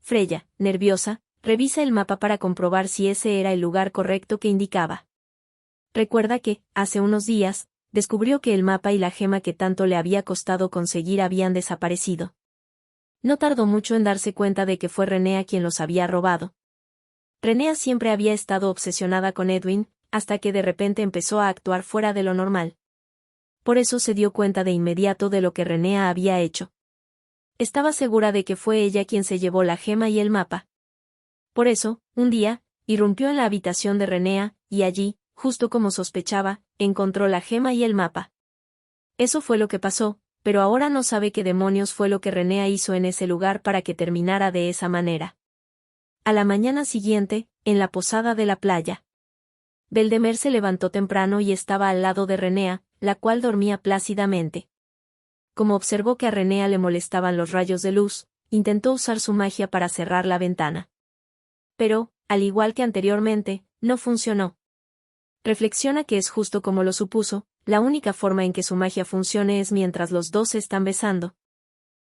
Freya, nerviosa, revisa el mapa para comprobar si ese era el lugar correcto que indicaba. Recuerda que, hace unos días, descubrió que el mapa y la gema que tanto le había costado conseguir habían desaparecido. No tardó mucho en darse cuenta de que fue Renea quien los había robado. Renea siempre había estado obsesionada con Edwin, hasta que de repente empezó a actuar fuera de lo normal. Por eso se dio cuenta de inmediato de lo que Renea había hecho. Estaba segura de que fue ella quien se llevó la gema y el mapa. Por eso, un día, irrumpió en la habitación de Renea, y allí, justo como sospechaba, encontró la gema y el mapa. Eso fue lo que pasó, pero ahora no sabe qué demonios fue lo que Renea hizo en ese lugar para que terminara de esa manera. A la mañana siguiente, en la posada de la playa. Beldemer se levantó temprano y estaba al lado de Renea, la cual dormía plácidamente. Como observó que a Renea le molestaban los rayos de luz, intentó usar su magia para cerrar la ventana. Pero, al igual que anteriormente, no funcionó. Reflexiona que es justo como lo supuso, la única forma en que su magia funcione es mientras los dos se están besando.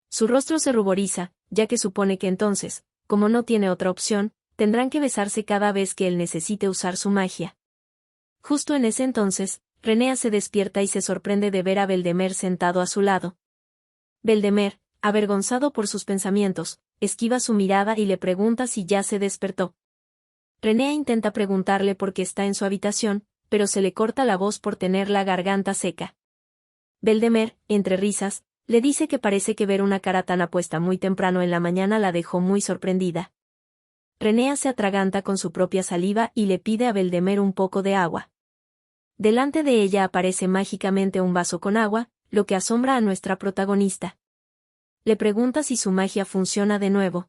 Su rostro se ruboriza, ya que supone que entonces, como no tiene otra opción, tendrán que besarse cada vez que él necesite usar su magia. Justo en ese entonces, Renea se despierta y se sorprende de ver a Beldemer sentado a su lado. Beldemer, avergonzado por sus pensamientos, esquiva su mirada y le pregunta si ya se despertó. Renea intenta preguntarle por qué está en su habitación, pero se le corta la voz por tener la garganta seca. Beldemer, entre risas, le dice que parece que ver una cara tan apuesta muy temprano en la mañana la dejó muy sorprendida. Renea se atraganta con su propia saliva y le pide a Beldemer un poco de agua. Delante de ella aparece mágicamente un vaso con agua, lo que asombra a nuestra protagonista. Le pregunta si su magia funciona de nuevo.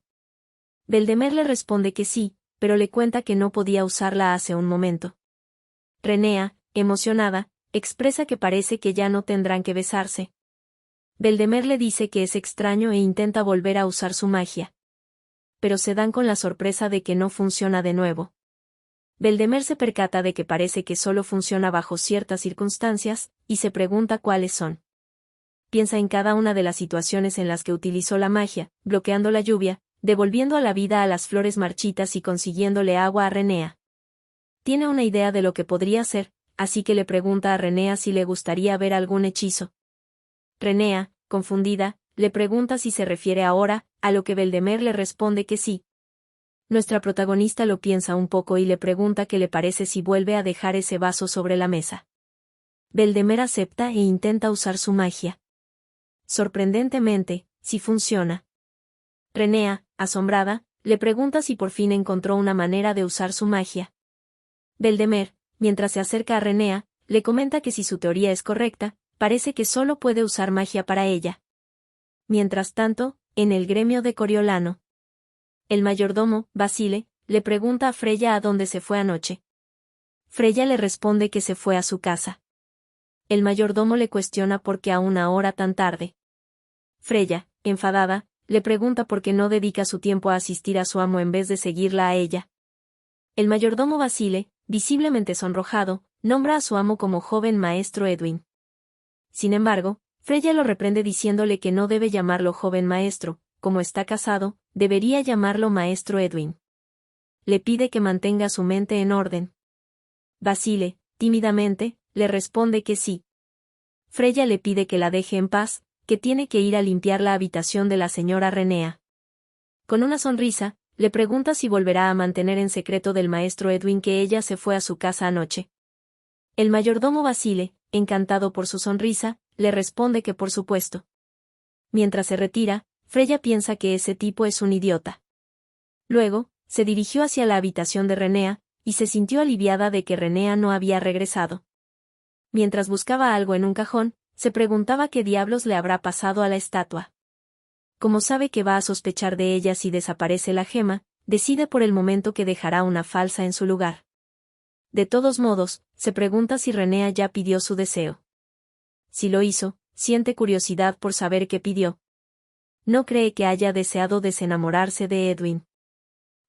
Beldemer le responde que sí, pero le cuenta que no podía usarla hace un momento. Renea, emocionada, expresa que parece que ya no tendrán que besarse. Beldemer le dice que es extraño e intenta volver a usar su magia. Pero se dan con la sorpresa de que no funciona de nuevo. Beldemer se percata de que parece que solo funciona bajo ciertas circunstancias, y se pregunta cuáles son. Piensa en cada una de las situaciones en las que utilizó la magia, bloqueando la lluvia, devolviendo a la vida a las flores marchitas y consiguiéndole agua a Renea. Tiene una idea de lo que podría ser, así que le pregunta a Renea si le gustaría ver algún hechizo. Renea, confundida, le pregunta si se refiere ahora, a lo que Beldemer le responde que sí. Nuestra protagonista lo piensa un poco y le pregunta qué le parece si vuelve a dejar ese vaso sobre la mesa. Beldemer acepta e intenta usar su magia. Sorprendentemente, sí funciona. Renea, asombrada, le pregunta si por fin encontró una manera de usar su magia. Beldemer, mientras se acerca a Renea, le comenta que si su teoría es correcta, parece que solo puede usar magia para ella. Mientras tanto, en el gremio de Coriolano. El mayordomo, Basile, le pregunta a Freya a dónde se fue anoche. Freya le responde que se fue a su casa. El mayordomo le cuestiona por qué a una hora tan tarde. Freya, enfadada, le pregunta por qué no dedica su tiempo a asistir a su amo en vez de seguirla a ella. El mayordomo Basile, visiblemente sonrojado, nombra a su amo como joven maestro Edwin. Sin embargo, Freya lo reprende diciéndole que no debe llamarlo joven maestro, como está casado, debería llamarlo maestro Edwin. Le pide que mantenga su mente en orden. Basile, tímidamente, le responde que sí. Freya le pide que la deje en paz, que tiene que ir a limpiar la habitación de la señora Renea. Con una sonrisa, le pregunta si volverá a mantener en secreto del maestro Edwin que ella se fue a su casa anoche. El mayordomo Basile, encantado por su sonrisa, le responde que por supuesto. Mientras se retira, Freya piensa que ese tipo es un idiota. Luego, se dirigió hacia la habitación de Renea, y se sintió aliviada de que Renea no había regresado. Mientras buscaba algo en un cajón, se preguntaba qué diablos le habrá pasado a la estatua. Como sabe que va a sospechar de ella si desaparece la gema, decide por el momento que dejará una falsa en su lugar. De todos modos, se pregunta si Renea ya pidió su deseo. Si lo hizo, siente curiosidad por saber qué pidió. No cree que haya deseado desenamorarse de Edwin.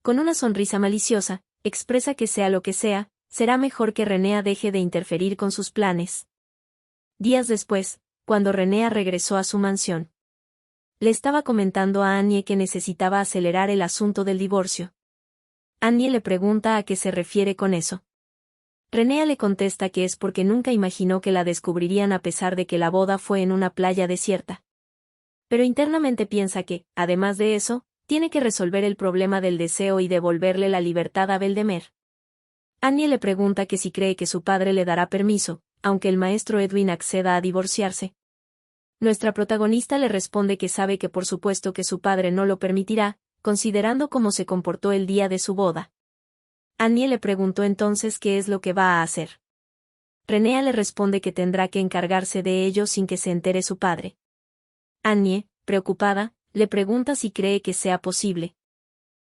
Con una sonrisa maliciosa, expresa que sea lo que sea, será mejor que Renea deje de interferir con sus planes. Días después, cuando Renea regresó a su mansión. Le estaba comentando a Annie que necesitaba acelerar el asunto del divorcio. Annie le pregunta a qué se refiere con eso. Renea le contesta que es porque nunca imaginó que la descubrirían a pesar de que la boda fue en una playa desierta. Pero internamente piensa que, además de eso, tiene que resolver el problema del deseo y devolverle la libertad a Beldemer. Annie le pregunta que si cree que su padre le dará permiso, aunque el maestro Edwin acceda a divorciarse. Nuestra protagonista le responde que sabe que por supuesto que su padre no lo permitirá, considerando cómo se comportó el día de su boda. Annie le preguntó entonces qué es lo que va a hacer. Renea le responde que tendrá que encargarse de ello sin que se entere su padre. Annie, preocupada, le pregunta si cree que sea posible.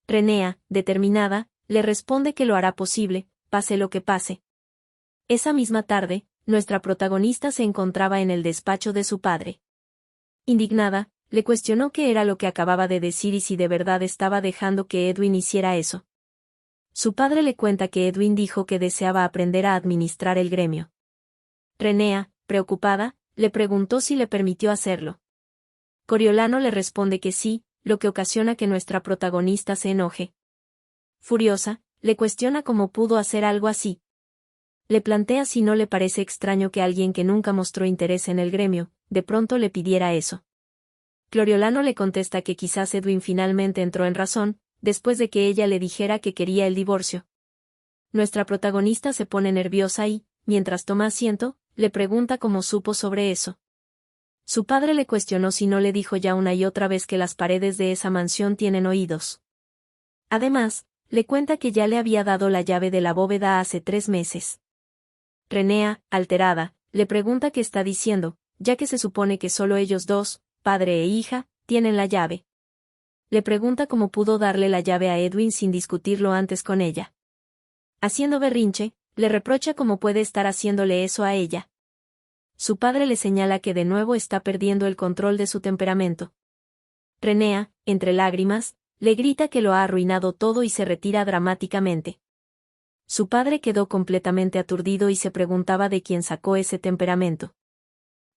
Renea, determinada, le responde que lo hará posible, pase lo que pase. Esa misma tarde, nuestra protagonista se encontraba en el despacho de su padre. Indignada, le cuestionó qué era lo que acababa de decir y si de verdad estaba dejando que Edwin hiciera eso. Su padre le cuenta que Edwin dijo que deseaba aprender a administrar el gremio. Renea, preocupada, le preguntó si le permitió hacerlo. Coriolano le responde que sí, lo que ocasiona que nuestra protagonista se enoje. Furiosa, le cuestiona cómo pudo hacer algo así. Le plantea si no le parece extraño que alguien que nunca mostró interés en el gremio, de pronto le pidiera eso. Coriolano le contesta que quizás Edwin finalmente entró en razón, después de que ella le dijera que quería el divorcio. Nuestra protagonista se pone nerviosa y, mientras toma asiento, le pregunta cómo supo sobre eso. Su padre le cuestionó si no le dijo ya una y otra vez que las paredes de esa mansión tienen oídos. Además, le cuenta que ya le había dado la llave de la bóveda hace 3 meses. Renea, alterada, le pregunta qué está diciendo, ya que se supone que solo ellos dos, padre e hija, tienen la llave. Le pregunta cómo pudo darle la llave a Edwin sin discutirlo antes con ella. Haciendo berrinche, le reprocha cómo puede estar haciéndole eso a ella. Su padre le señala que de nuevo está perdiendo el control de su temperamento. Renea, entre lágrimas, le grita que lo ha arruinado todo y se retira dramáticamente. Su padre quedó completamente aturdido y se preguntaba de quién sacó ese temperamento.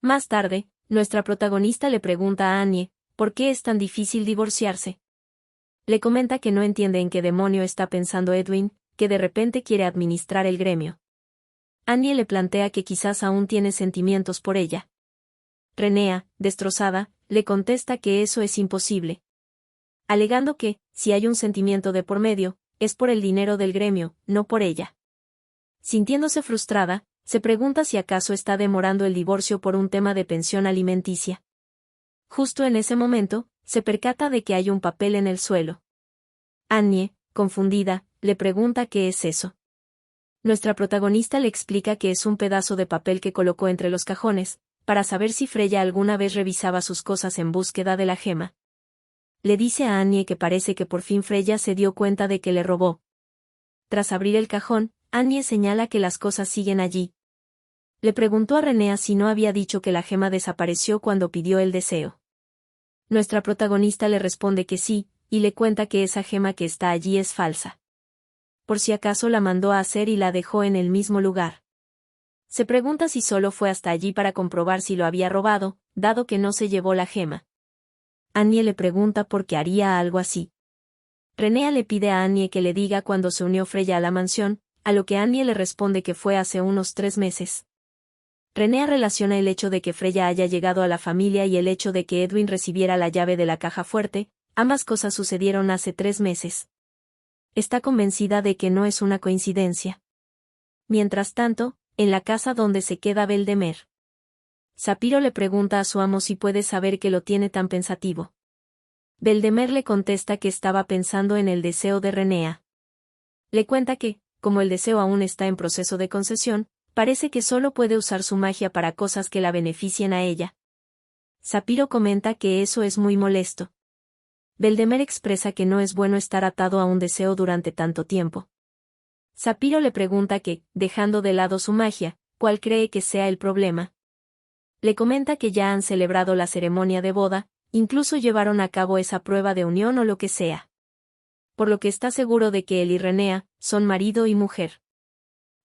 Más tarde, nuestra protagonista le pregunta a Annie, ¿por qué es tan difícil divorciarse? Le comenta que no entiende en qué demonio está pensando Edwin, que de repente quiere administrar el gremio. Annie le plantea que quizás aún tiene sentimientos por ella. Renea, destrozada, le contesta que eso es imposible. Alegando que, si hay un sentimiento de por medio, es por el dinero del gremio, no por ella. Sintiéndose frustrada, se pregunta si acaso está demorando el divorcio por un tema de pensión alimenticia. Justo en ese momento, se percata de que hay un papel en el suelo. Annie, confundida, le pregunta qué es eso. Nuestra protagonista le explica que es un pedazo de papel que colocó entre los cajones, para saber si Freya alguna vez revisaba sus cosas en búsqueda de la gema. Le dice a Annie que parece que por fin Freya se dio cuenta de que le robó. Tras abrir el cajón, Annie señala que las cosas siguen allí. Le preguntó a Renea si no había dicho que la gema desapareció cuando pidió el deseo. Nuestra protagonista le responde que sí, y le cuenta que esa gema que está allí es falsa. Por si acaso la mandó a hacer y la dejó en el mismo lugar. Se pregunta si solo fue hasta allí para comprobar si lo había robado, dado que no se llevó la gema. Annie le pregunta por qué haría algo así. Renea le pide a Annie que le diga cuándo se unió Freya a la mansión, a lo que Annie le responde que fue hace unos 3 meses. Renea relaciona el hecho de que Freya haya llegado a la familia y el hecho de que Edwin recibiera la llave de la caja fuerte, ambas cosas sucedieron hace 3 meses. Está convencida de que no es una coincidencia. Mientras tanto, en la casa donde se queda Beldemer. Sapiro le pregunta a su amo si puede saber qué lo tiene tan pensativo. Beldemer le contesta que estaba pensando en el deseo de Renea. Le cuenta que, como el deseo aún está en proceso de concesión, parece que solo puede usar su magia para cosas que la beneficien a ella. Sapiro comenta que eso es muy molesto. Beldemer expresa que no es bueno estar atado a un deseo durante tanto tiempo. Sapiro le pregunta que, dejando de lado su magia, ¿cuál cree que sea el problema? Le comenta que ya han celebrado la ceremonia de boda, incluso llevaron a cabo esa prueba de unión o lo que sea. Por lo que está seguro de que él y Renea son marido y mujer.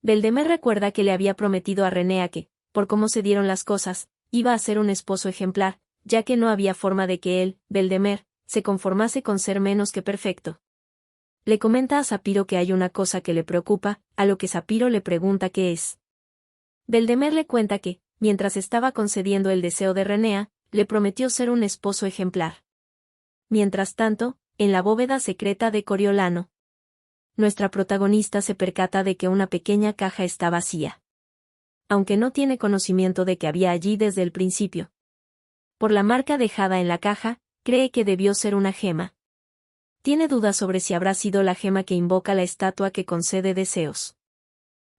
Beldemer recuerda que le había prometido a Renea que, por cómo se dieron las cosas, iba a ser un esposo ejemplar, ya que no había forma de que él, Beldemer, se conformase con ser menos que perfecto. Le comenta a Sapiro que hay una cosa que le preocupa, a lo que Sapiro le pregunta qué es. Beldemer le cuenta que, mientras estaba concediendo el deseo de Renea, le prometió ser un esposo ejemplar. Mientras tanto, en la bóveda secreta de Coriolano, nuestra protagonista se percata de que una pequeña caja está vacía. Aunque no tiene conocimiento de que había allí desde el principio. Por la marca dejada en la caja, cree que debió ser una gema. Tiene dudas sobre si habrá sido la gema que invoca la estatua que concede deseos.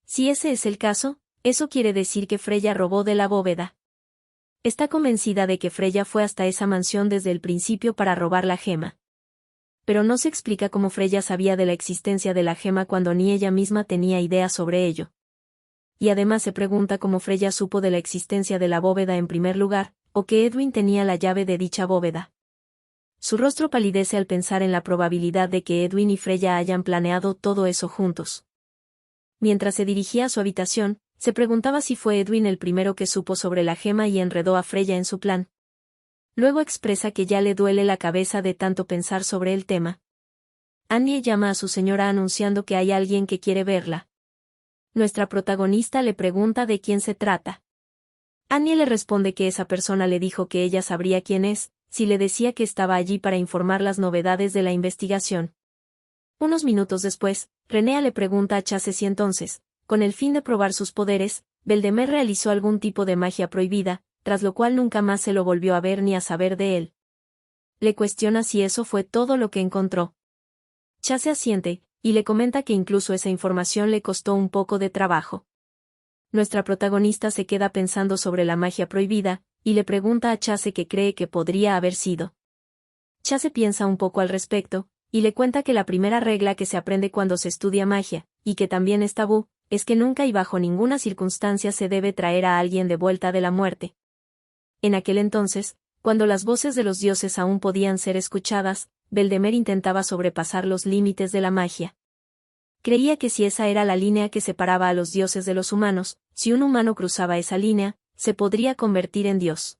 Si ese es el caso, eso quiere decir que Freya robó de la bóveda. Está convencida de que Freya fue hasta esa mansión desde el principio para robar la gema. Pero no se explica cómo Freya sabía de la existencia de la gema cuando ni ella misma tenía idea sobre ello. Y además se pregunta cómo Freya supo de la existencia de la bóveda en primer lugar, o que Edwin tenía la llave de dicha bóveda. Su rostro palidece al pensar en la probabilidad de que Edwin y Freya hayan planeado todo eso juntos. Mientras se dirigía a su habitación, se preguntaba si fue Edwin el primero que supo sobre la gema y enredó a Freya en su plan. Luego expresa que ya le duele la cabeza de tanto pensar sobre el tema. Annie llama a su señora anunciando que hay alguien que quiere verla. Nuestra protagonista le pregunta de quién se trata. Annie le responde que esa persona le dijo que ella sabría quién es, si le decía que estaba allí para informar las novedades de la investigación. Unos minutos después, Renea le pregunta a Chase si entonces, con el fin de probar sus poderes, Beldemer realizó algún tipo de magia prohibida, tras lo cual nunca más se lo volvió a ver ni a saber de él. Le cuestiona si eso fue todo lo que encontró. Chase asiente, y le comenta que incluso esa información le costó un poco de trabajo. Nuestra protagonista se queda pensando sobre la magia prohibida, y le pregunta a Chase qué cree que podría haber sido. Chase piensa un poco al respecto, y le cuenta que la primera regla que se aprende cuando se estudia magia, y que también es tabú, es que nunca y bajo ninguna circunstancia se debe traer a alguien de vuelta de la muerte. En aquel entonces, cuando las voces de los dioses aún podían ser escuchadas, Beldemer intentaba sobrepasar los límites de la magia. Creía que si esa era la línea que separaba a los dioses de los humanos, si un humano cruzaba esa línea, se podría convertir en dios.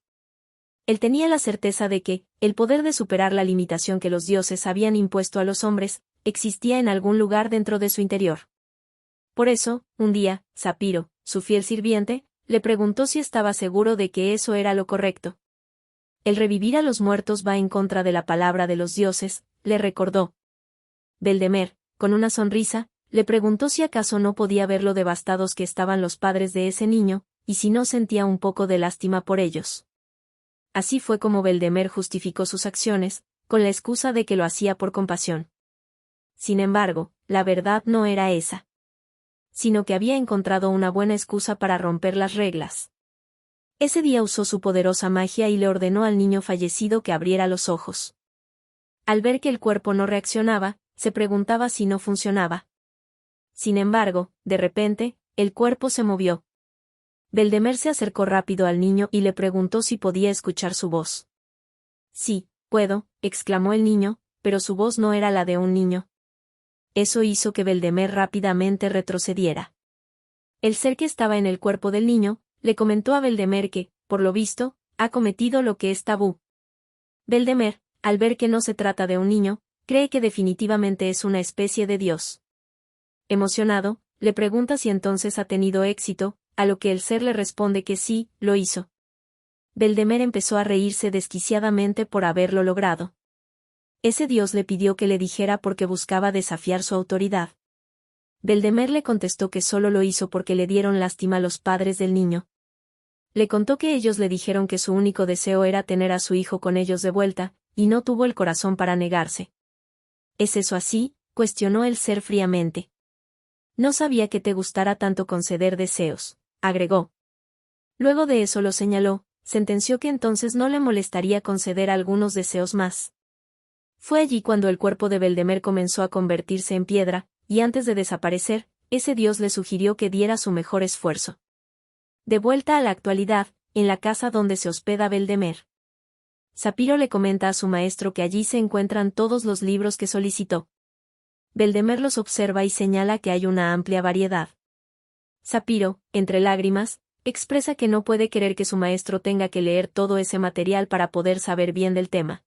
Él tenía la certeza de que, el poder de superar la limitación que los dioses habían impuesto a los hombres, existía en algún lugar dentro de su interior. Por eso, un día, Sapiro, su fiel sirviente, le preguntó si estaba seguro de que eso era lo correcto. El revivir a los muertos va en contra de la palabra de los dioses, le recordó. Beldemer, con una sonrisa, le preguntó si acaso no podía ver lo devastados que estaban los padres de ese niño, y si no sentía un poco de lástima por ellos. Así fue como Beldemer justificó sus acciones, con la excusa de que lo hacía por compasión. Sin embargo, la verdad no era esa. Sino que había encontrado una buena excusa para romper las reglas. Ese día usó su poderosa magia y le ordenó al niño fallecido que abriera los ojos. Al ver que el cuerpo no reaccionaba, se preguntaba si no funcionaba. Sin embargo, de repente, el cuerpo se movió. Beldemer se acercó rápido al niño y le preguntó si podía escuchar su voz. Sí, puedo, exclamó el niño, pero su voz no era la de un niño. Eso hizo que Beldemer rápidamente retrocediera. El ser que estaba en el cuerpo del niño, le comentó a Beldemer que, por lo visto, ha cometido lo que es tabú. Beldemer, al ver que no se trata de un niño, cree que definitivamente es una especie de dios. Emocionado, le pregunta si entonces ha tenido éxito, a lo que el ser le responde que sí, lo hizo. Beldemer empezó a reírse desquiciadamente por haberlo logrado. Ese dios le pidió que le dijera porque buscaba desafiar su autoridad. Beldemer le contestó que solo lo hizo porque le dieron lástima los padres del niño. Le contó que ellos le dijeron que su único deseo era tener a su hijo con ellos de vuelta, y no tuvo el corazón para negarse. ¿Es eso así?, cuestionó el ser fríamente. No sabía que te gustara tanto conceder deseos, agregó. Luego de eso lo señaló, sentenció que entonces no le molestaría conceder algunos deseos más. Fue allí cuando el cuerpo de Beldemer comenzó a convertirse en piedra, y antes de desaparecer, ese dios le sugirió que diera su mejor esfuerzo. De vuelta a la actualidad, en la casa donde se hospeda Beldemer. Sapiro le comenta a su maestro que allí se encuentran todos los libros que solicitó. Beldemer los observa y señala que hay una amplia variedad. Sapiro, entre lágrimas, expresa que no puede querer que su maestro tenga que leer todo ese material para poder saber bien del tema.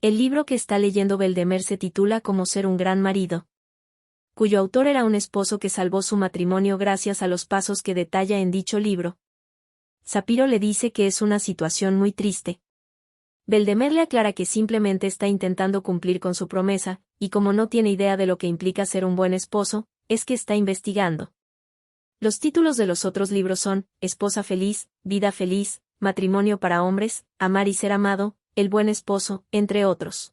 El libro que está leyendo Beldemer se titula Cómo ser un gran marido, cuyo autor era un esposo que salvó su matrimonio gracias a los pasos que detalla en dicho libro. Sapiro le dice que es una situación muy triste. Beldemer le aclara que simplemente está intentando cumplir con su promesa, y como no tiene idea de lo que implica ser un buen esposo, es que está investigando. Los títulos de los otros libros son Esposa feliz, Vida feliz, Matrimonio para hombres, Amar y ser amado, El buen esposo, entre otros.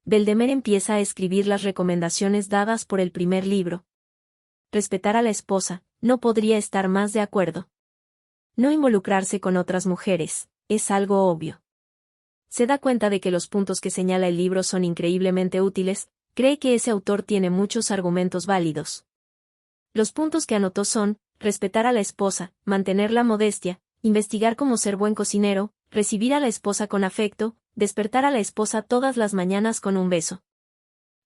Beldemer empieza a escribir las recomendaciones dadas por el primer libro. Respetar a la esposa, no podría estar más de acuerdo. No involucrarse con otras mujeres, es algo obvio. Se da cuenta de que los puntos que señala el libro son increíblemente útiles, cree que ese autor tiene muchos argumentos válidos. Los puntos que anotó son, respetar a la esposa, mantener la modestia, investigar cómo ser buen cocinero, recibir a la esposa con afecto, despertar a la esposa todas las mañanas con un beso.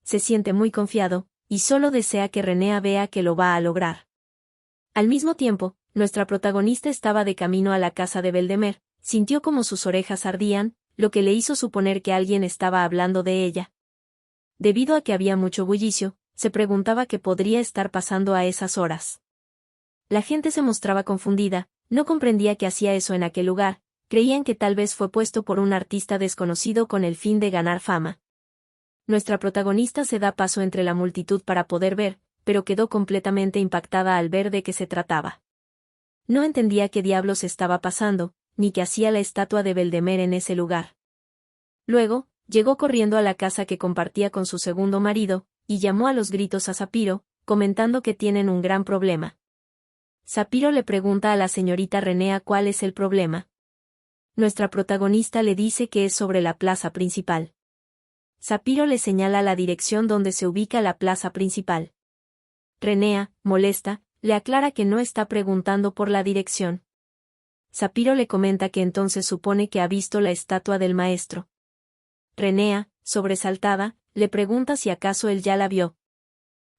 Se siente muy confiado, y solo desea que Renea vea que lo va a lograr. Al mismo tiempo, nuestra protagonista estaba de camino a la casa de Beldemer, sintió como sus orejas ardían, lo que le hizo suponer que alguien estaba hablando de ella. Debido a que había mucho bullicio, se preguntaba qué podría estar pasando a esas horas. La gente se mostraba confundida, no comprendía que hacía eso en aquel lugar, creían que tal vez fue puesto por un artista desconocido con el fin de ganar fama. Nuestra protagonista se da paso entre la multitud para poder ver, pero quedó completamente impactada al ver de qué se trataba. No entendía qué diablos estaba pasando, ni qué hacía la estatua de Beldemer en ese lugar. Luego, llegó corriendo a la casa que compartía con su segundo marido, y llamó a los gritos a Sapiro, comentando que tienen un gran problema. Sapiro le pregunta a la señorita Renea cuál es el problema. Nuestra protagonista le dice que es sobre la plaza principal. Sapiro le señala la dirección donde se ubica la plaza principal. Renea, molesta, le aclara que no está preguntando por la dirección. Sapiro le comenta que entonces supone que ha visto la estatua del maestro. Renea, sobresaltada, le pregunta si acaso él ya la vio.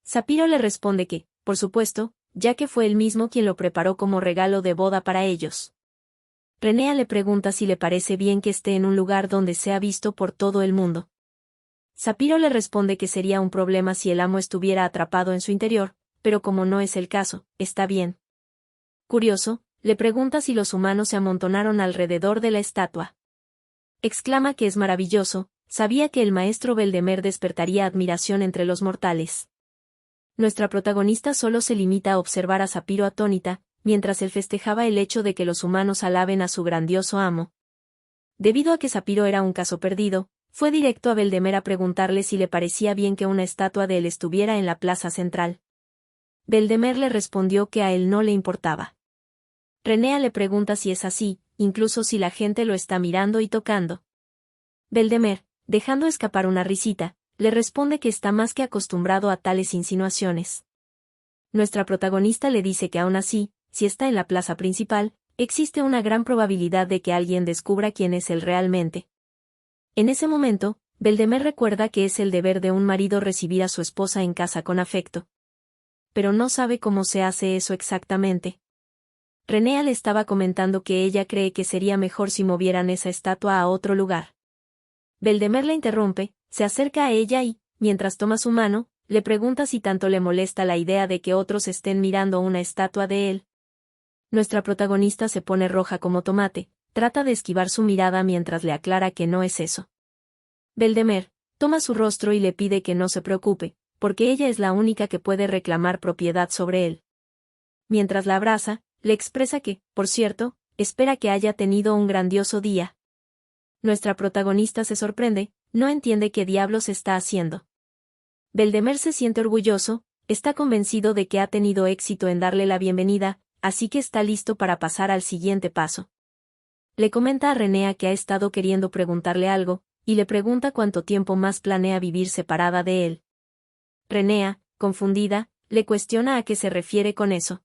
Sapiro le responde que, por supuesto, ya que fue él mismo quien lo preparó como regalo de boda para ellos. Renea le pregunta si le parece bien que esté en un lugar donde sea visto por todo el mundo. Sapiro le responde que sería un problema si el amo estuviera atrapado en su interior, pero como no es el caso, está bien. Curioso, le pregunta si los humanos se amontonaron alrededor de la estatua. Exclama que es maravilloso, sabía que el maestro Beldemer despertaría admiración entre los mortales. Nuestra protagonista solo se limita a observar a Sapiro atónita, mientras él festejaba el hecho de que los humanos alaben a su grandioso amo. Debido a que Sapiro era un caso perdido, fue directo a Beldemer a preguntarle si le parecía bien que una estatua de él estuviera en la plaza central. Beldemer le respondió que a él no le importaba. Renea le pregunta si es así, incluso si la gente lo está mirando y tocando. Beldemer, dejando escapar una risita, le responde que está más que acostumbrado a tales insinuaciones. Nuestra protagonista le dice que aún así, si está en la plaza principal, existe una gran probabilidad de que alguien descubra quién es él realmente. En ese momento, Beldemer recuerda que es el deber de un marido recibir a su esposa en casa con afecto. Pero no sabe cómo se hace eso exactamente. Renea le estaba comentando que ella cree que sería mejor si movieran esa estatua a otro lugar. Beldemer la interrumpe, se acerca a ella y, mientras toma su mano, le pregunta si tanto le molesta la idea de que otros estén mirando una estatua de él. Nuestra protagonista se pone roja como tomate, trata de esquivar su mirada mientras le aclara que no es eso. Beldemer toma su rostro y le pide que no se preocupe, porque ella es la única que puede reclamar propiedad sobre él. Mientras la abraza, le expresa que, por cierto, espera que haya tenido un grandioso día. Nuestra protagonista se sorprende, no entiende qué diablos está haciendo. Beldemer se siente orgulloso, está convencido de que ha tenido éxito en darle la bienvenida, así que está listo para pasar al siguiente paso. Le comenta a Renea que ha estado queriendo preguntarle algo, y le pregunta cuánto tiempo más planea vivir separada de él. Renea, confundida, le cuestiona a qué se refiere con eso.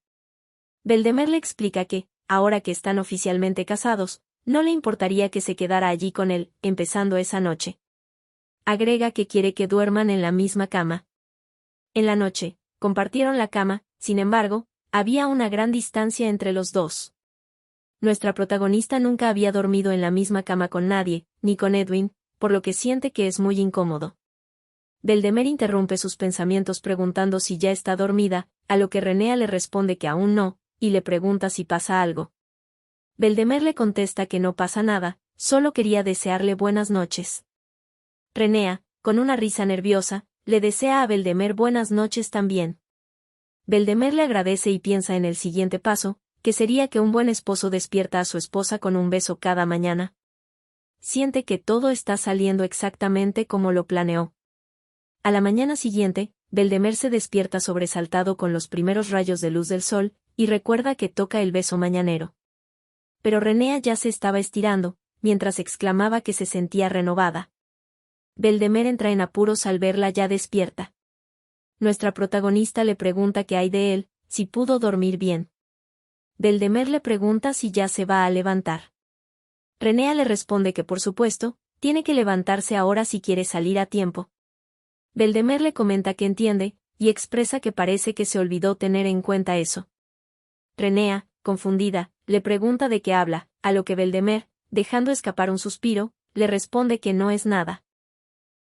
Beldemer le explica que, ahora que están oficialmente casados, no le importaría que se quedara allí con él, empezando esa noche. Agrega que quiere que duerman en la misma cama. En la noche, compartieron la cama, sin embargo, había una gran distancia entre los dos. Nuestra protagonista nunca había dormido en la misma cama con nadie, ni con Edwin, por lo que siente que es muy incómodo. Beldemer interrumpe sus pensamientos preguntando si ya está dormida, a lo que Renea le responde que aún no, y le pregunta si pasa algo. Beldemer le contesta que no pasa nada, solo quería desearle buenas noches. Renea, con una risa nerviosa, le desea a Beldemer buenas noches también. Beldemer le agradece y piensa en el siguiente paso, que sería que un buen esposo despierta a su esposa con un beso cada mañana. Siente que todo está saliendo exactamente como lo planeó. A la mañana siguiente, Beldemer se despierta sobresaltado con los primeros rayos de luz del sol, y recuerda que toca el beso mañanero. Pero Renea ya se estaba estirando, mientras exclamaba que se sentía renovada. Beldemer entra en apuros al verla ya despierta. Nuestra protagonista le pregunta qué hay de él, si pudo dormir bien. Beldemer le pregunta si ya se va a levantar. Renea le responde que por supuesto, tiene que levantarse ahora si quiere salir a tiempo. Beldemer le comenta que entiende, y expresa que parece que se olvidó tener en cuenta eso. Renea, confundida, le pregunta de qué habla, a lo que Beldemer, dejando escapar un suspiro, le responde que no es nada.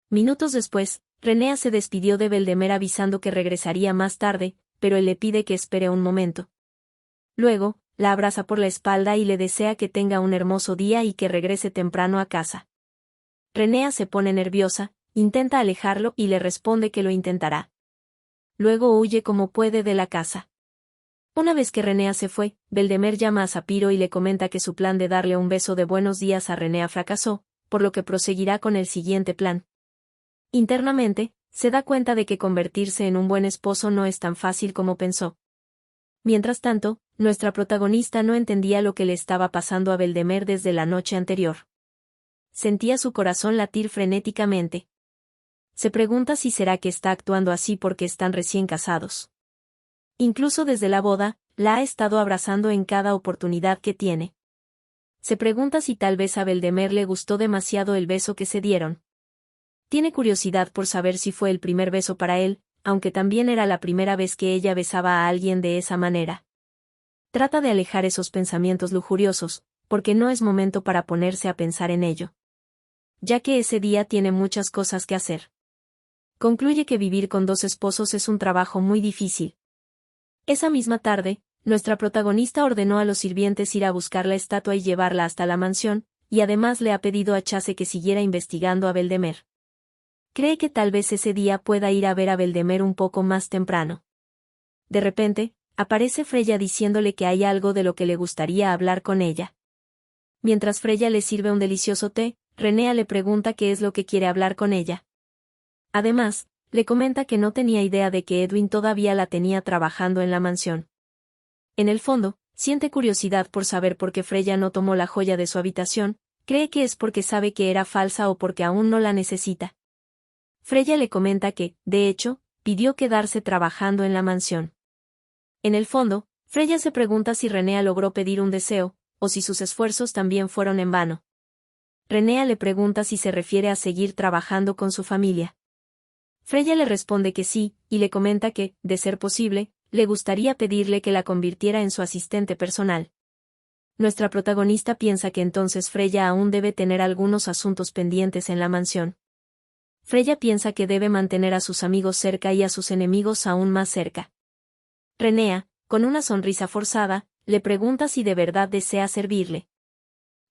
Minutos después, Renea se despidió de Beldemer avisando que regresaría más tarde, pero él le pide que espere un momento. Luego, la abraza por la espalda y le desea que tenga un hermoso día y que regrese temprano a casa. Renea se pone nerviosa, intenta alejarlo y le responde que lo intentará. Luego huye como puede de la casa. Una vez que Renea se fue, Beldemer llama a Sapiro y le comenta que su plan de darle un beso de buenos días a Renea fracasó, por lo que proseguirá con el siguiente plan. Internamente, se da cuenta de que convertirse en un buen esposo no es tan fácil como pensó. Mientras tanto, nuestra protagonista no entendía lo que le estaba pasando a Beldemer desde la noche anterior. Sentía su corazón latir frenéticamente. Se pregunta si será que está actuando así porque están recién casados. Incluso desde la boda, la ha estado abrazando en cada oportunidad que tiene. Se pregunta si tal vez a Beldemer le gustó demasiado el beso que se dieron. Tiene curiosidad por saber si fue el primer beso para él, aunque también era la primera vez que ella besaba a alguien de esa manera. Trata de alejar esos pensamientos lujuriosos, porque no es momento para ponerse a pensar en ello. Ya que ese día tiene muchas cosas que hacer. Concluye que vivir con dos esposos es un trabajo muy difícil. Esa misma tarde, nuestra protagonista ordenó a los sirvientes ir a buscar la estatua y llevarla hasta la mansión, y además le ha pedido a Chase que siguiera investigando a Beldemer. Cree que tal vez ese día pueda ir a ver a Beldemer un poco más temprano. De repente, aparece Freya diciéndole que hay algo de lo que le gustaría hablar con ella. Mientras Freya le sirve un delicioso té, Renea le pregunta qué es lo que quiere hablar con ella. Además, le comenta que no tenía idea de que Edwin todavía la tenía trabajando en la mansión. En el fondo, siente curiosidad por saber por qué Freya no tomó la joya de su habitación, cree que es porque sabe que era falsa o porque aún no la necesita. Freya le comenta que, de hecho, pidió quedarse trabajando en la mansión. En el fondo, Freya se pregunta si Renea logró pedir un deseo, o si sus esfuerzos también fueron en vano. Renea le pregunta si se refiere a seguir trabajando con su familia. Freya le responde que sí, y le comenta que, de ser posible, le gustaría pedirle que la convirtiera en su asistente personal. Nuestra protagonista piensa que entonces Freya aún debe tener algunos asuntos pendientes en la mansión. Freya piensa que debe mantener a sus amigos cerca y a sus enemigos aún más cerca. Renea, con una sonrisa forzada, le pregunta si de verdad desea servirle.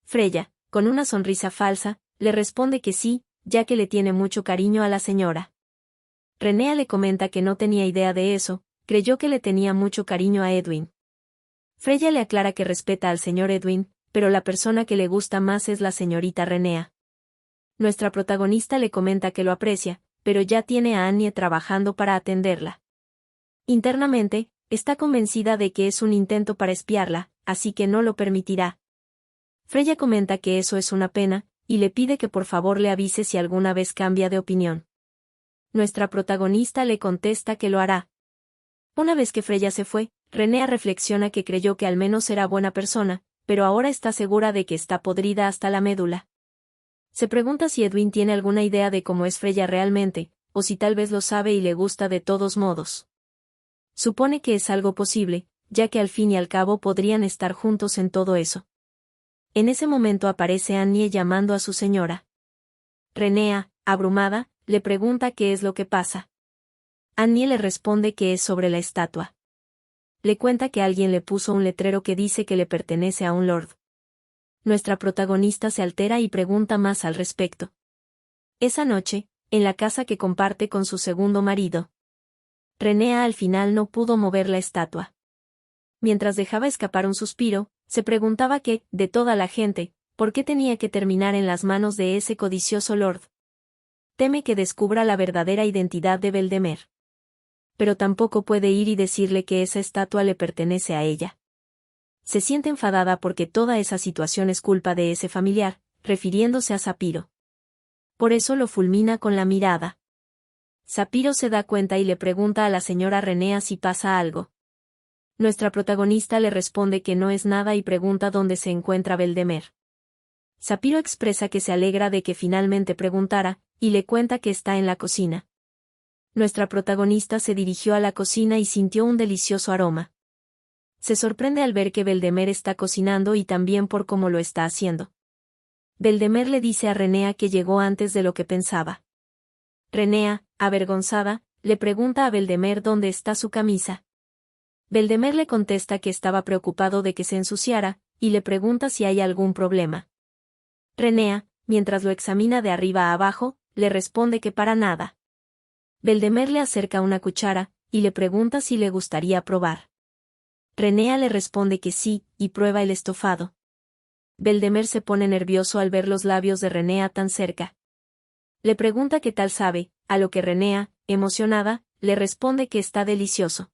Freya, con una sonrisa falsa, le responde que sí, ya que le tiene mucho cariño a la señora. Renea le comenta que no tenía idea de eso, creyó que le tenía mucho cariño a Edwin. Freya le aclara que respeta al señor Edwin, pero la persona que le gusta más es la señorita Renea. Nuestra protagonista le comenta que lo aprecia, pero ya tiene a Annie trabajando para atenderla. Internamente, está convencida de que es un intento para espiarla, así que no lo permitirá. Freya comenta que eso es una pena, y le pide que por favor le avise si alguna vez cambia de opinión. Nuestra protagonista le contesta que lo hará. Una vez que Freya se fue, Renea reflexiona que creyó que al menos era buena persona, pero ahora está segura de que está podrida hasta la médula. Se pregunta si Edwin tiene alguna idea de cómo es Freya realmente, o si tal vez lo sabe y le gusta de todos modos. Supone que es algo posible, ya que al fin y al cabo podrían estar juntos en todo eso. En ese momento aparece Annie llamando a su señora. Renea, abrumada, le pregunta qué es lo que pasa. Annie le responde que es sobre la estatua. Le cuenta que alguien le puso un letrero que dice que le pertenece a un lord. Nuestra protagonista se altera y pregunta más al respecto. Esa noche, en la casa que comparte con su segundo marido, Renea al final no pudo mover la estatua. Mientras dejaba escapar un suspiro, se preguntaba qué, de toda la gente, por qué tenía que terminar en las manos de ese codicioso lord. Teme que descubra la verdadera identidad de Beldemer. Pero tampoco puede ir y decirle que esa estatua le pertenece a ella. Se siente enfadada porque toda esa situación es culpa de ese familiar, refiriéndose a Sapiro. Por eso lo fulmina con la mirada. Sapiro se da cuenta y le pregunta a la señora Renea si pasa algo. Nuestra protagonista le responde que no es nada y pregunta dónde se encuentra Beldemer. Sapiro expresa que se alegra de que finalmente preguntara, y le cuenta que está en la cocina. Nuestra protagonista se dirigió a la cocina y sintió un delicioso aroma. Se sorprende al ver que Beldemer está cocinando y también por cómo lo está haciendo. Beldemer le dice a Renea que llegó antes de lo que pensaba. Renea, avergonzada, le pregunta a Beldemer dónde está su camisa. Beldemer le contesta que estaba preocupado de que se ensuciara, y le pregunta si hay algún problema. Renea, mientras lo examina de arriba a abajo, le responde que para nada. Beldemer le acerca una cuchara, y le pregunta si le gustaría probar. Renea le responde que sí, y prueba el estofado. Beldemer se pone nervioso al ver los labios de Renea tan cerca. Le pregunta qué tal sabe, a lo que Renea, emocionada, le responde que está delicioso.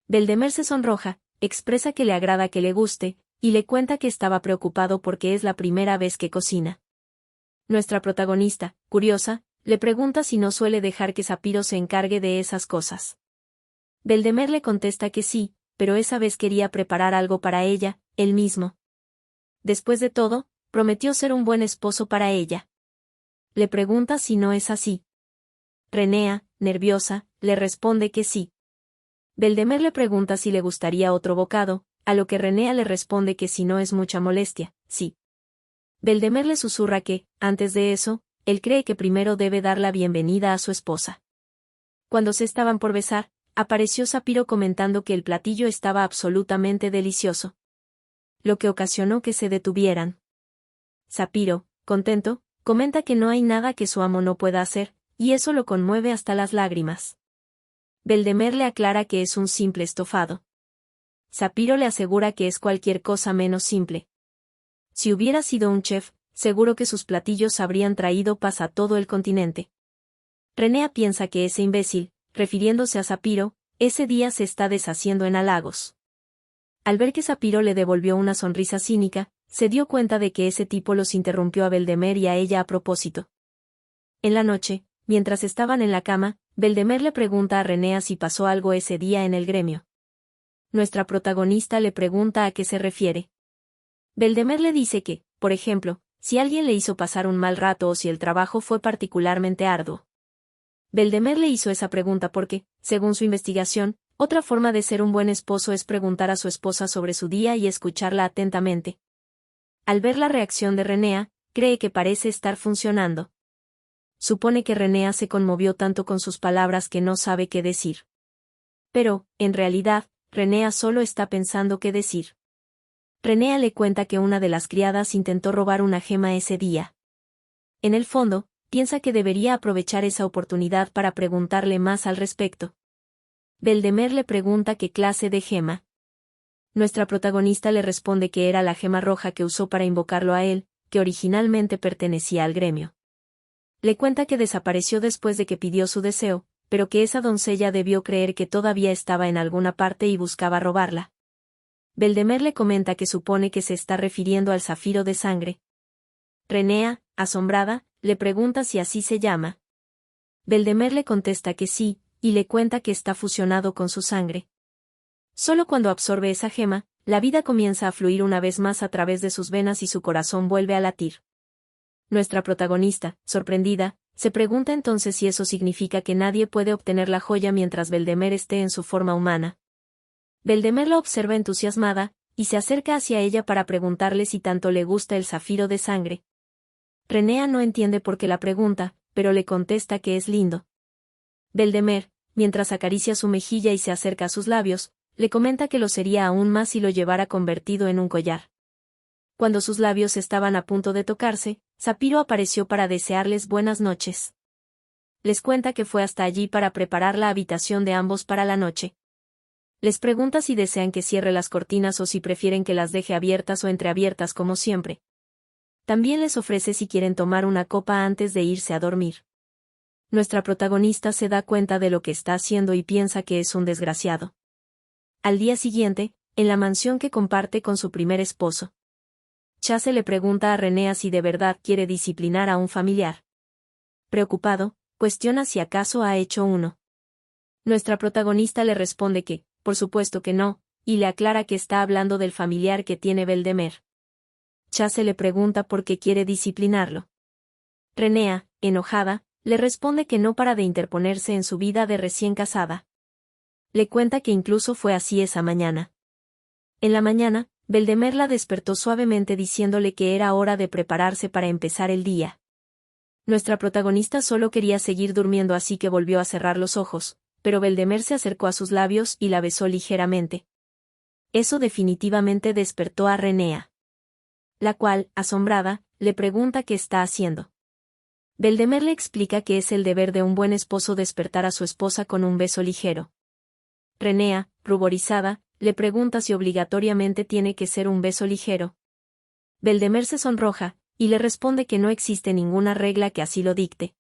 Beldemer se sonroja, expresa que le agrada que le guste, y le cuenta que estaba preocupado porque es la primera vez que cocina. Nuestra protagonista, curiosa, le pregunta si no suele dejar que Sapiro se encargue de esas cosas. Beldemer le contesta que sí, pero esa vez quería preparar algo para ella, él mismo. Después de todo, prometió ser un buen esposo para ella. Le pregunta si no es así. Renea, nerviosa, le responde que sí. Beldemer le pregunta si le gustaría otro bocado, a lo que Renea le responde que si no es mucha molestia, sí. Beldemer le susurra que, antes de eso, él cree que primero debe dar la bienvenida a su esposa. Cuando se estaban por besar, apareció Sapiro comentando que el platillo estaba absolutamente delicioso. Lo que ocasionó que se detuvieran. Sapiro, contento, comenta que no hay nada que su amo no pueda hacer, y eso lo conmueve hasta las lágrimas. Beldemer le aclara que es un simple estofado. Sapiro le asegura que es cualquier cosa menos simple. Si hubiera sido un chef, seguro que sus platillos habrían traído paz a todo el continente. Renea piensa que ese imbécil, refiriéndose a Sapiro, ese día se está deshaciendo en halagos. Al ver que Sapiro le devolvió una sonrisa cínica, se dio cuenta de que ese tipo los interrumpió a Beldemer y a ella a propósito. En la noche, mientras estaban en la cama, Beldemer le pregunta a Renea si pasó algo ese día en el gremio. Nuestra protagonista le pregunta a qué se refiere. Beldemer le dice que, por ejemplo, si alguien le hizo pasar un mal rato o si el trabajo fue particularmente arduo. Beldemer le hizo esa pregunta porque, según su investigación, otra forma de ser un buen esposo es preguntar a su esposa sobre su día y escucharla atentamente. Al ver la reacción de Renea, cree que parece estar funcionando. Supone que Renea se conmovió tanto con sus palabras que no sabe qué decir. Pero, en realidad, Renea solo está pensando qué decir. Renea le cuenta que una de las criadas intentó robar una gema ese día. En el fondo, piensa que debería aprovechar esa oportunidad para preguntarle más al respecto. Beldemer le pregunta qué clase de gema. Nuestra protagonista le responde que era la gema roja que usó para invocarlo a él, que originalmente pertenecía al gremio. Le cuenta que desapareció después de que pidió su deseo, pero que esa doncella debió creer que todavía estaba en alguna parte y buscaba robarla. Beldemer le comenta que supone que se está refiriendo al zafiro de sangre. Renea, asombrada, le pregunta si así se llama. Beldemer le contesta que sí, y le cuenta que está fusionado con su sangre. Solo cuando absorbe esa gema, la vida comienza a fluir una vez más a través de sus venas y su corazón vuelve a latir. Nuestra protagonista, sorprendida, se pregunta entonces si eso significa que nadie puede obtener la joya mientras Beldemer esté en su forma humana. Beldemer la observa entusiasmada, y se acerca hacia ella para preguntarle si tanto le gusta el zafiro de sangre. Renea no entiende por qué la pregunta, pero le contesta que es lindo. Beldemer, mientras acaricia su mejilla y se acerca a sus labios, le comenta que lo sería aún más si lo llevara convertido en un collar. Cuando sus labios estaban a punto de tocarse, Zafiro apareció para desearles buenas noches. Les cuenta que fue hasta allí para preparar la habitación de ambos para la noche. Les pregunta si desean que cierre las cortinas o si prefieren que las deje abiertas o entreabiertas como siempre. También les ofrece si quieren tomar una copa antes de irse a dormir. Nuestra protagonista se da cuenta de lo que está haciendo y piensa que es un desgraciado. Al día siguiente, en la mansión que comparte con su primer esposo, Chase le pregunta a Renea si de verdad quiere disciplinar a un familiar. Preocupado, cuestiona si acaso ha hecho uno. Nuestra protagonista le responde que, por supuesto que no, y le aclara que está hablando del familiar que tiene Beldemer. Chase le pregunta por qué quiere disciplinarlo. Renea, enojada, le responde que no para de interponerse en su vida de recién casada. Le cuenta que incluso fue así esa mañana. En la mañana, Beldemer la despertó suavemente diciéndole que era hora de prepararse para empezar el día. Nuestra protagonista solo quería seguir durmiendo así que volvió a cerrar los ojos, pero Beldemer se acercó a sus labios y la besó ligeramente. Eso definitivamente despertó a Renea, la cual, asombrada, le pregunta qué está haciendo. Beldemer le explica que es el deber de un buen esposo despertar a su esposa con un beso ligero. Renea, ruborizada, le pregunta si obligatoriamente tiene que ser un beso ligero. Beldemer se sonroja, y le responde que no existe ninguna regla que así lo dicte.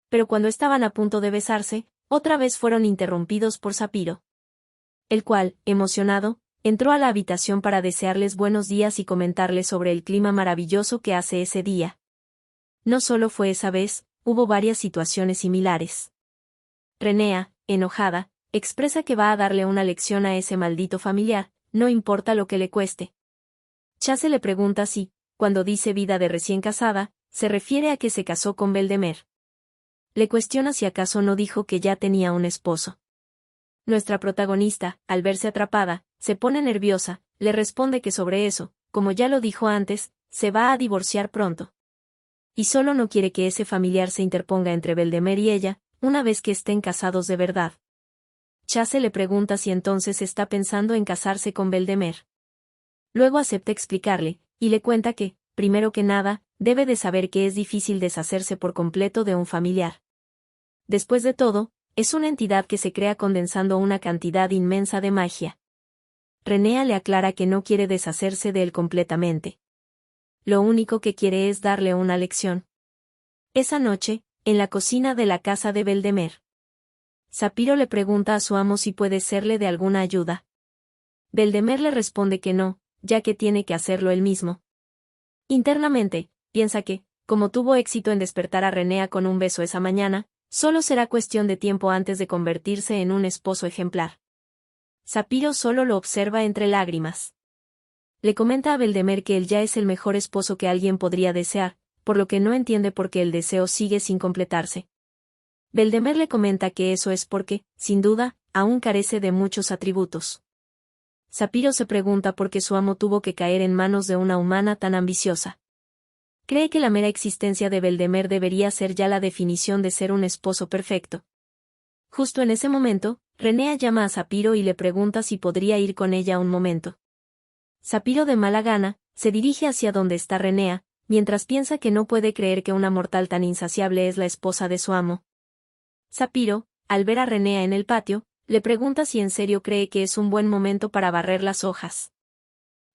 Pero cuando estaban a punto de besarse, otra vez fueron interrumpidos por Zafiro, el cual, emocionado, entró a la habitación para desearles buenos días y comentarles sobre el clima maravilloso que hace ese día. No solo fue esa vez, hubo varias situaciones similares. Renea, enojada, expresa que va a darle una lección a ese maldito familiar, no importa lo que le cueste. Chase le pregunta si, cuando dice vida de recién casada, se refiere a que se casó con Beldemer. Le cuestiona si acaso no dijo que ya tenía un esposo. Nuestra protagonista, al verse atrapada, se pone nerviosa, le responde que sobre eso, como ya lo dijo antes, se va a divorciar pronto. Y solo no quiere que ese familiar se interponga entre Beldemer y ella, una vez que estén casados de verdad. Chase le pregunta si entonces está pensando en casarse con Beldemer. Luego acepta explicarle, y le cuenta que, primero que nada, debe de saber que es difícil deshacerse por completo de un familiar. Después de todo, es una entidad que se crea condensando una cantidad inmensa de magia. Renea le aclara que no quiere deshacerse de él completamente. Lo único que quiere es darle una lección. Esa noche, en la cocina de la casa de Beldemer, Zafiro le pregunta a su amo si puede serle de alguna ayuda. Beldemer le responde que no, ya que tiene que hacerlo él mismo. Internamente, piensa que, como tuvo éxito en despertar a Renea con un beso esa mañana, solo será cuestión de tiempo antes de convertirse en un esposo ejemplar. Zafiro solo lo observa entre lágrimas. Le comenta a Beldemer que él ya es el mejor esposo que alguien podría desear, por lo que no entiende por qué el deseo sigue sin completarse. Beldemer le comenta que eso es porque, sin duda, aún carece de muchos atributos. Zafiro se pregunta por qué su amo tuvo que caer en manos de una humana tan ambiciosa. Cree que la mera existencia de Beldemer debería ser ya la definición de ser un esposo perfecto. Justo en ese momento, Renea llama a Zafiro y le pregunta si podría ir con ella un momento. Zafiro de mala gana, se dirige hacia donde está Renea, mientras piensa que no puede creer que una mortal tan insaciable es la esposa de su amo. Zafiro, al ver a Renea en el patio, le pregunta si en serio cree que es un buen momento para barrer las hojas.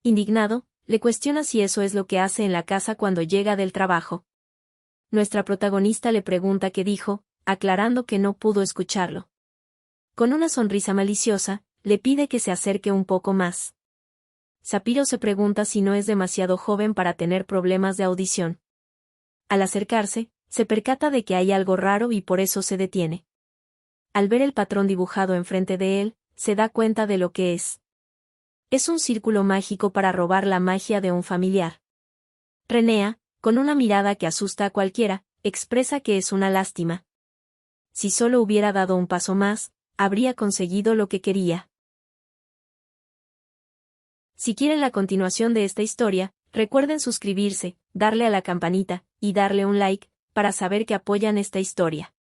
Indignado, le cuestiona si eso es lo que hace en la casa cuando llega del trabajo. Nuestra protagonista le pregunta qué dijo, aclarando que no pudo escucharlo. Con una sonrisa maliciosa, le pide que se acerque un poco más. Zafiro se pregunta si no es demasiado joven para tener problemas de audición. Al acercarse, se percata de que hay algo raro y por eso se detiene. Al ver el patrón dibujado enfrente de él, se da cuenta de lo que es. Es un círculo mágico para robar la magia de un familiar. Renea, con una mirada que asusta a cualquiera, expresa que es una lástima. Si solo hubiera dado un paso más, habría conseguido lo que quería. Si quieren la continuación de esta historia, recuerden suscribirse, darle a la campanita, y darle un like, para saber que apoyan esta historia.